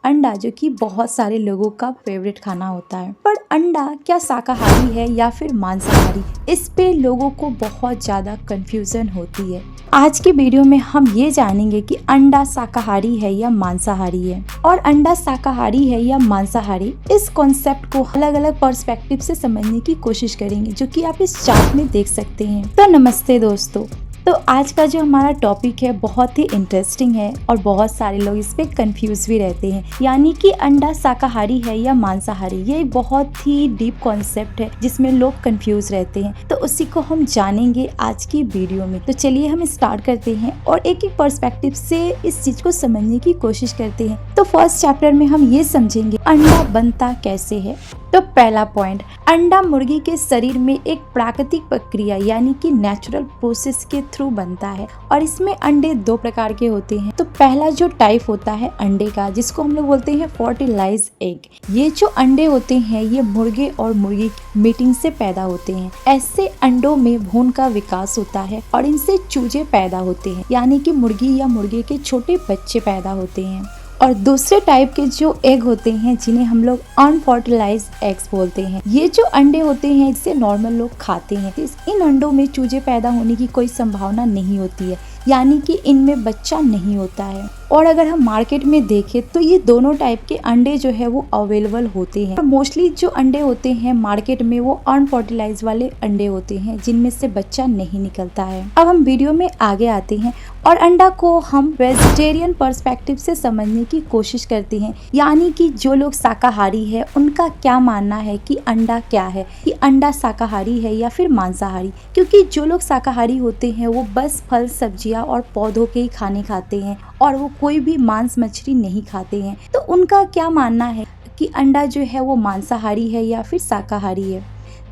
अंडा, जो कि बहुत सारे लोगों का फेवरेट खाना होता है। पर अंडा क्या शाकाहारी है या फिर मांसाहारी, इस पे लोगों को बहुत ज्यादा कंफ्यूजन होती है। आज की वीडियो में हम ये जानेंगे कि अंडा शाकाहारी है या मांसाहारी है, और अंडा शाकाहारी है या मांसाहारी, इस कॉन्सेप्ट को अलग अलग पर्सपेक्टिव से समझने की कोशिश करेंगे, जो कि आप इस चार्ट में देख सकते हैं। तो नमस्ते दोस्तों। तो आज का जो हमारा टॉपिक है बहुत ही इंटरेस्टिंग है और बहुत सारे लोग इस पे कंफ्यूज भी रहते हैं, यानी कि अंडा शाकाहारी है या मांसाहारी। ये एक बहुत ही डीप कॉन्सेप्ट है जिसमें लोग कंफ्यूज रहते हैं, तो उसी को हम जानेंगे आज की वीडियो में। तो चलिए हम स्टार्ट करते हैं और एक एक पर्सपेक्टिव से इस चीज को समझने की कोशिश करते हैं। तो फर्स्ट चैप्टर में हम ये समझेंगे अंडा बनता कैसे है। तो पहला पॉइंट, अंडा मुर्गी के शरीर में एक प्राकृतिक प्रक्रिया यानी कि नेचुरल प्रोसेस के थ्रू बनता है, और इसमें अंडे दो प्रकार के होते हैं। तो पहला जो टाइप होता है अंडे का, जिसको हम लोग बोलते हैं फर्टिलाइज एग। ये जो अंडे होते हैं ये मुर्गे और मुर्गी मीटिंग से पैदा होते हैं। ऐसे अंडों में भ्रूण का विकास होता है और इनसे चूजे पैदा होते हैं, यानी कि मुर्गी या मुर्गे के छोटे बच्चे पैदा होते हैं। और दूसरे टाइप के जो एग होते हैं जिन्हें हम लोग अनफर्टिलाइज एग्स बोलते हैं, ये जो अंडे होते हैं इसे नॉर्मल लोग खाते हैं। इन अंडों में चूजे पैदा होने की कोई संभावना नहीं होती है, यानी कि इनमें बच्चा नहीं होता है। और अगर हम मार्केट में देखें तो ये दोनों टाइप के अंडे जो है वो अवेलेबल होते हैं। मोस्टली जो अंडे होते हैं मार्केट में वो अनफर्टिलाइज वाले अंडे होते हैं, जिनमें से बच्चा नहीं निकलता है। अब हम वीडियो में आगे आते हैं और अंडा को हम वेजिटेरियन पर्सपेक्टिव से समझने की कोशिश करते हैं, यानी कि जो लोग शाकाहारी है उनका क्या मानना है कि अंडा क्या है, कि अंडा शाकाहारी है या फिर मांसाहारी। क्योंकि जो लोग शाकाहारी होते हैं वो बस फल सब्जियां और पौधों के ही खाने खाते हैं और वो कोई भी मांस मछली नहीं खाते हैं। तो उनका क्या मानना है कि अंडा जो है वो मांसाहारी है या फिर शाकाहारी है।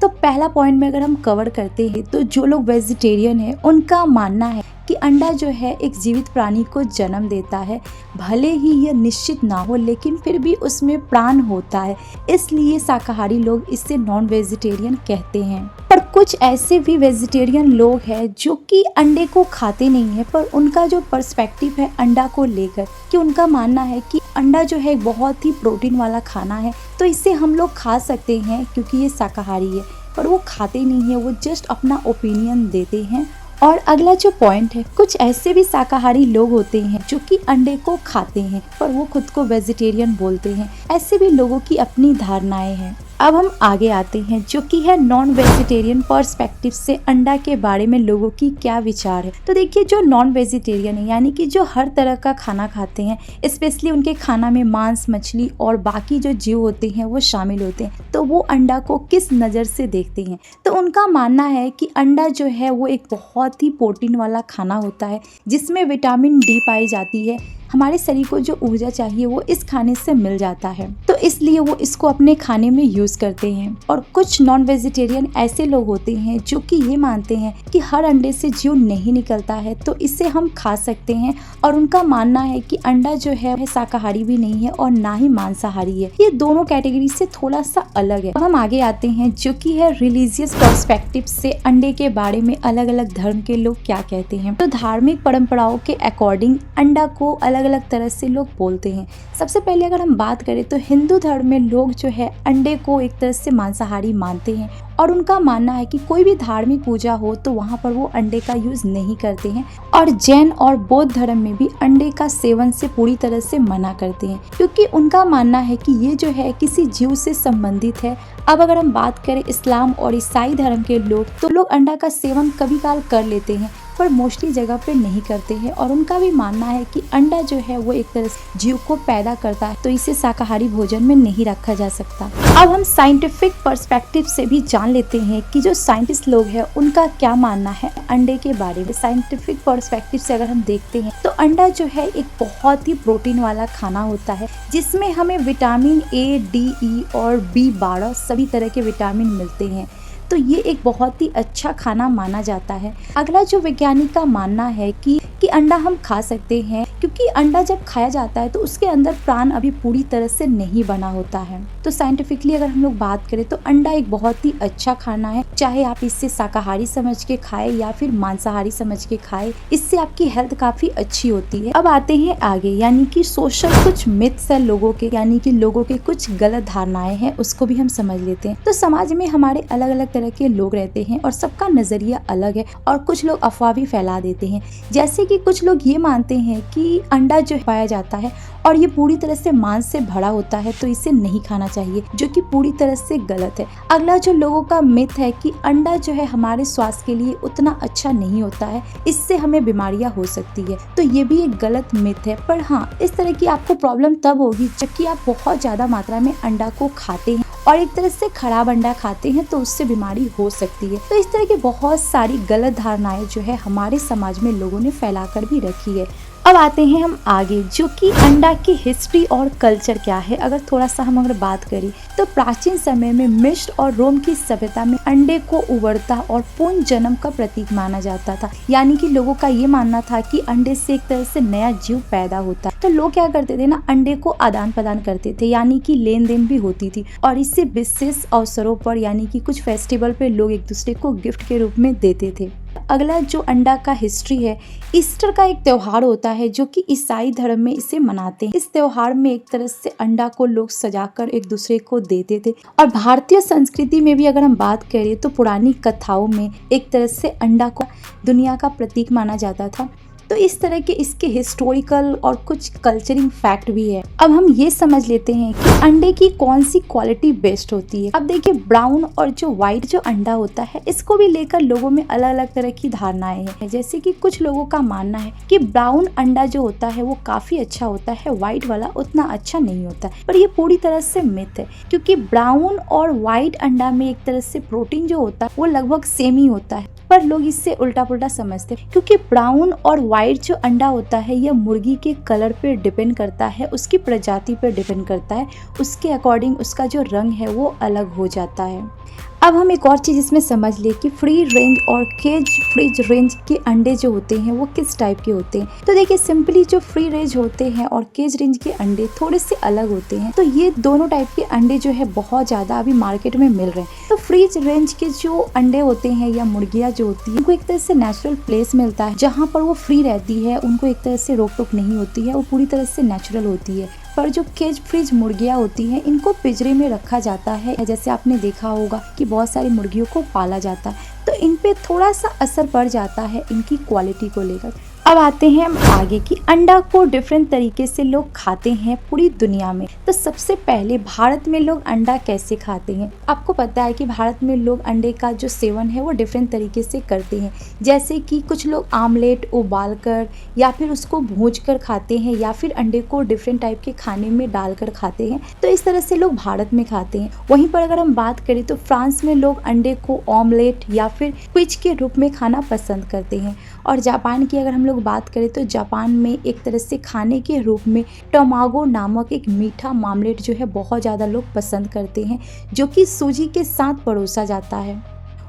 तो पहला पॉइंट में अगर हम कवर करते हैं तो जो लोग वेजिटेरियन है उनका मानना है कि अंडा जो है एक जीवित प्राणी को जन्म देता है, भले ही यह निश्चित ना हो लेकिन फिर भी उसमें प्राण होता है, इसलिए शाकाहारी लोग इसे नॉन वेजिटेरियन कहते हैं। पर कुछ ऐसे भी वेजिटेरियन लोग हैं जो कि अंडे को खाते नहीं है, पर उनका जो पर्सपेक्टिव है अंडा को लेकर, कि उनका मानना है कि अंडा जो है बहुत ही प्रोटीन वाला खाना है, तो इसे हम लोग खा सकते हैं क्योंकि ये शाकाहारी है। पर वो खाते नहीं है, वो जस्ट अपना ओपिनियन देते हैं। और अगला जो पॉइंट है, कुछ ऐसे भी शाकाहारी लोग होते हैं जो कि अंडे को खाते हैं पर वो खुद को वेजिटेरियन बोलते हैं। ऐसे भी लोगों की अपनी धारणाएं हैं। अब हम आगे आते हैं जो कि है नॉन वेजिटेरियन पर्सपेक्टिव से अंडा के बारे में लोगों की क्या विचार है। तो देखिए, जो नॉन वेजिटेरियन है यानी कि जो हर तरह का खाना खाते हैं, स्पेशली उनके खाना में मांस मछली और बाकी जो जीव होते हैं वो शामिल होते हैं, तो वो अंडा को किस नज़र से देखते हैं। तो उनका मानना है कि अंडा जो है वो एक बहुत ही प्रोटीन वाला खाना होता है, जिसमें विटामिन डी पाई जाती है। हमारे शरीर को जो ऊर्जा चाहिए वो इस खाने से मिल जाता है, तो इसलिए वो इसको अपने खाने में यूज करते हैं। और कुछ नॉन वेजिटेरियन ऐसे लोग होते हैं जो कि ये मानते हैं कि हर अंडे से जीव नहीं निकलता है, तो इसे हम खा सकते हैं। और उनका मानना है कि अंडा जो है शाकाहारी भी नहीं है और ना ही मांसाहारी है, ये दोनों कैटेगरी से थोड़ा सा अलग है। अब हम आगे आते हैं जो कि है रिलीजियस पर्सपेक्टिव से अंडे के बारे में अलग अलग धर्म के लोग क्या कहते हैं। तो धार्मिक परंपराओं के अकॉर्डिंग अंडा को अलग अलग तरह से लोग बोलते हैं। सबसे पहले अगर हम बात करें तो हिंदू धर्म में लोग जो है अंडे को एक तरह से मांसाहारी मानते हैं, और उनका मानना है कि कोई भी धार्मिक पूजा हो तो वहाँ पर वो अंडे का यूज नहीं करते हैं। और जैन और बौद्ध धर्म में भी अंडे का सेवन से पूरी तरह से मना करते हैं, क्योंकि उनका मानना है कि ये जो है किसी जीव से संबंधित है। अब अगर हम बात करें इस्लाम और ईसाई धर्म के लोग, तो लोग अंडा का सेवन कभी काल कर लेते हैं पर मोस्टली जगह पे नहीं करते हैं, और उनका भी मानना है कि अंडा जो है वो एक तरह से जीव को पैदा करता है, तो इसे शाकाहारी भोजन में नहीं रखा जा सकता। अब हम साइंटिफिक पर्सपेक्टिव से भी जान लेते हैं कि जो साइंटिस्ट लोग हैं उनका क्या मानना है अंडे के बारे में। साइंटिफिक पर्सपेक्टिव से अगर हम देखते हैं तो अंडा जो है एक बहुत ही प्रोटीन वाला खाना होता है, जिसमें हमें विटामिन ए, डी, ई और B12 सभी तरह के विटामिन मिलते हैं। तो ये एक बहुत ही अच्छा खाना माना जाता है। अगला जो वैज्ञानिक का मानना है कि अंडा हम खा सकते हैं, क्योंकि क्योंकि अंडा जब खाया जाता है तो उसके अंदर प्राण अभी पूरी तरह से नहीं बना होता है। तो साइंटिफिकली अगर हम लोग बात करें तो अंडा एक बहुत ही अच्छा खाना है, चाहे आप इससे शाकाहारी समझ के खाए या फिर मांसाहारी समझ के खाए, इससे आपकी हेल्थ काफी अच्छी होती है। अब आते हैं आगे, यानी कि सोशल कुछ मिथ्स है लोगों के, यानी कि लोगों के कुछ गलत धारणाएं हैं, उसको भी हम समझ लेते हैं। तो समाज में हमारे अलग अलग तरह के लोग रहते हैं और सबका नजरिया अलग है और कुछ लोग अफवाह भी फैला देते हैं। जैसे कि कुछ लोग ये मानते हैं कि अंडा जो पाया जाता है और ये पूरी तरह से मांस से भरा होता है तो इसे नहीं खाना चाहिए, जो कि पूरी तरह से गलत है। अगला जो लोगों का मिथ है कि अंडा जो है हमारे स्वास्थ्य के लिए उतना अच्छा नहीं होता है, इससे हमें बीमारियां हो सकती है, तो ये भी एक गलत मिथ है। पर हाँ, इस तरह की आपको प्रॉब्लम तब होगी जबकि आप बहुत ज्यादा मात्रा में अंडा को खाते हैं और एक तरह से खराब अंडा खाते हैं, तो उससे बीमारी हो सकती है। तो इस तरह की बहुत सारी गलत धारणाएं जो है हमारे समाज में लोगों ने फैलाकर भी रखी है। अब आते हैं हम आगे, जो कि अंडा की हिस्ट्री और कल्चर क्या है। अगर थोड़ा सा हम अगर बात करें तो प्राचीन समय में मिस्र और रोम की सभ्यता में अंडे को उबरता और पुनर्जन्म का प्रतीक माना जाता था, यानी कि लोगों का ये मानना था कि अंडे से एक तरह से नया जीव पैदा होता। तो लोग क्या करते थे ना, अंडे को आदान प्रदान करते थे, यानी कि लेन देन भी होती थी और इससे विशेष अवसरों पर, यानी कि कुछ फेस्टिवल पे लोग एक दूसरे को गिफ्ट के रूप में देते थे। अगला जो अंडा का हिस्ट्री है, ईस्टर का एक त्योहार होता है जो कि ईसाई धर्म में इसे मनाते हैं। इस त्योहार में एक तरह से अंडा को लोग सजाकर एक दूसरे को देते थे। और भारतीय संस्कृति में भी अगर हम बात करें तो पुरानी कथाओं में एक तरह से अंडा को दुनिया का प्रतीक माना जाता था। तो इस तरह के इसके हिस्टोरिकल और कुछ कल्चरिंग फैक्ट भी है। अब हम ये समझ लेते हैं कि अंडे की कौन सी क्वालिटी बेस्ट होती है। अब देखिए, ब्राउन और जो व्हाइट जो अंडा होता है, इसको भी लेकर लोगों में अलग अलग तरह की धारणाएं हैं। जैसे कि कुछ लोगों का मानना है कि ब्राउन अंडा जो होता है वो काफी अच्छा होता है, व्हाइट वाला उतना अच्छा नहीं होता। पर ये पूरी तरह से मिथ है, क्योंकि ब्राउन और व्हाइट अंडा में एक तरह से प्रोटीन जो होता है वो लगभग सेम ही होता है, पर लोग इससे उल्टा पुल्टा समझते हैं। क्योंकि ब्राउन और व्हाइट जो अंडा होता है यह मुर्गी के कलर पे डिपेंड करता है, उसकी प्रजाति पे डिपेंड करता है, उसके अकॉर्डिंग उसका जो रंग है वो अलग हो जाता है। अब हम एक और चीज़ इसमें समझ ले कि फ्री रेंज और केज फ्रीज रेंज के अंडे जो होते हैं वो किस टाइप के होते हैं। तो देखिए, सिंपली जो फ्री रेंज होते हैं और केज रेंज के अंडे थोड़े से अलग होते हैं। तो ये दोनों टाइप के अंडे जो है बहुत ज़्यादा अभी मार्केट में मिल रहे हैं। तो फ्रीज रेंज के जो अंडे होते हैं या मुर्गियाँ जो होती है, उनको एक तरह से नेचुरल प्लेस मिलता है जहाँ पर वो फ्री रहती है, उनको एक तरह से रोक टोक नहीं होती है, वो पूरी तरह से नेचुरल होती है। पर जो केज फ्रीज मुर्गियाँ होती हैं, इनको पिंजरे में रखा जाता है। जैसे आपने देखा होगा कि बहुत सारी मुर्गियों को पाला जाता है, तो इन पे थोड़ा सा असर पड़ जाता है इनकी क्वालिटी को लेकर। अब आते हैं हम आगे कि अंडा को डिफरेंट तरीके से लोग खाते हैं पूरी दुनिया में। तो सबसे पहले भारत में लोग अंडा कैसे खाते हैं। आपको पता है कि भारत में लोग अंडे का जो सेवन है वो डिफरेंट तरीके से करते हैं। जैसे कि कुछ लोग आमलेट उबालकर या फिर उसको भूंजकर खाते हैं, या फिर अंडे को डिफरेंट टाइप के खाने में डालकर खाते हैं। तो इस तरह से लोग भारत में खाते हैं। वहीं पर अगर हम बात करें तो फ्रांस में लोग अंडे को ऑमलेट या फिर क्विज के रूप में खाना पसंद करते हैं। और जापान की अगर हम लोग बात करें तो जापान में एक तरह से खाने के रूप में टमागो नामक एक मीठा मामलेट जो है बहुत ज़्यादा लोग पसंद करते हैं, जो कि सूजी के साथ परोसा जाता है।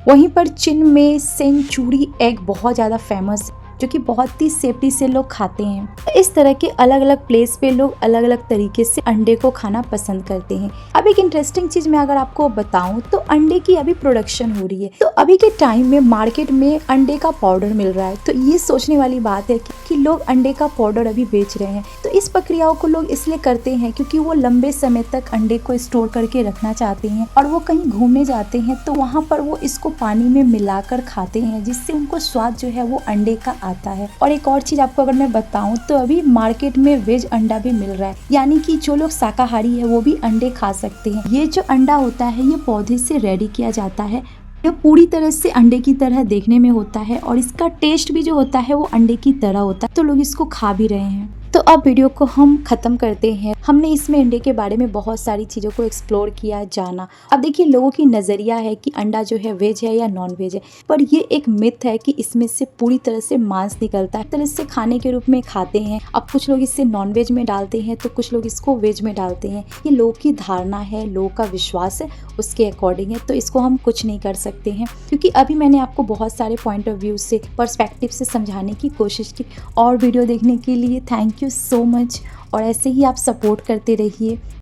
वहीं पर चीन में सेंचुरी एग बहुत ज़्यादा फेमस, जो कि बहुत ही सेफ्टी से लोग खाते हैं। इस तरह के अलग अलग प्लेस पे लोग अलग अलग तरीके से अंडे को खाना पसंद करते हैं। अब एक इंटरेस्टिंग चीज मैं अगर आपको बताऊं तो अंडे की अभी प्रोडक्शन हो रही है। तो अभी के टाइम में मार्केट में अंडे का पाउडर मिल रहा है। तो ये सोचने वाली बात है कि लोग अंडे का पाउडर अभी बेच रहे हैं। तो इस प्रक्रियाओं को लोग इसलिए करते हैं क्योंकि वो लंबे समय तक अंडे को स्टोर करके रखना चाहते हैं, और वो कहीं घूमने जाते हैं तो वहाँ पर वो इसको पानी में मिलाकर खाते हैं, जिससे उनको स्वाद जो है वो अंडे का आता है। और एक और चीज आपको अगर मैं बताऊं तो अभी मार्केट में वेज अंडा भी मिल रहा है, यानी कि जो लोग शाकाहारी है वो भी अंडे खा सकते हैं। ये जो अंडा होता है ये पौधे से रेडी किया जाता है। ये पूरी तरह से अंडे की तरह देखने में होता है और इसका टेस्ट भी जो होता है वो अंडे की तरह होता है। तो लोग इसको खा भी रहे हैं। तो अब वीडियो को हम खत्म करते हैं। हमने इसमें अंडे के बारे में बहुत सारी चीज़ों को एक्सप्लोर किया, जाना। अब देखिए, लोगों की नज़रिया है कि अंडा जो है वेज है या नॉन वेज है, पर ये एक मिथ है कि इसमें से पूरी तरह से मांस निकलता है। तरह से खाने के रूप में खाते हैं। अब कुछ लोग इससे नॉन वेज में डालते हैं तो कुछ लोग इसको वेज में डालते हैं। ये लोगों की धारणा है, लोगों का विश्वास है, उसके अकॉर्डिंग है। तो इसको हम कुछ नहीं कर सकते हैं, क्योंकि अभी मैंने आपको बहुत सारे पॉइंट ऑफ व्यू से, पर्सपेक्टिव से समझाने की कोशिश की। और वीडियो देखने के लिए thank you. You so much और ऐसे ही आप सपोर्ट करते रहिए।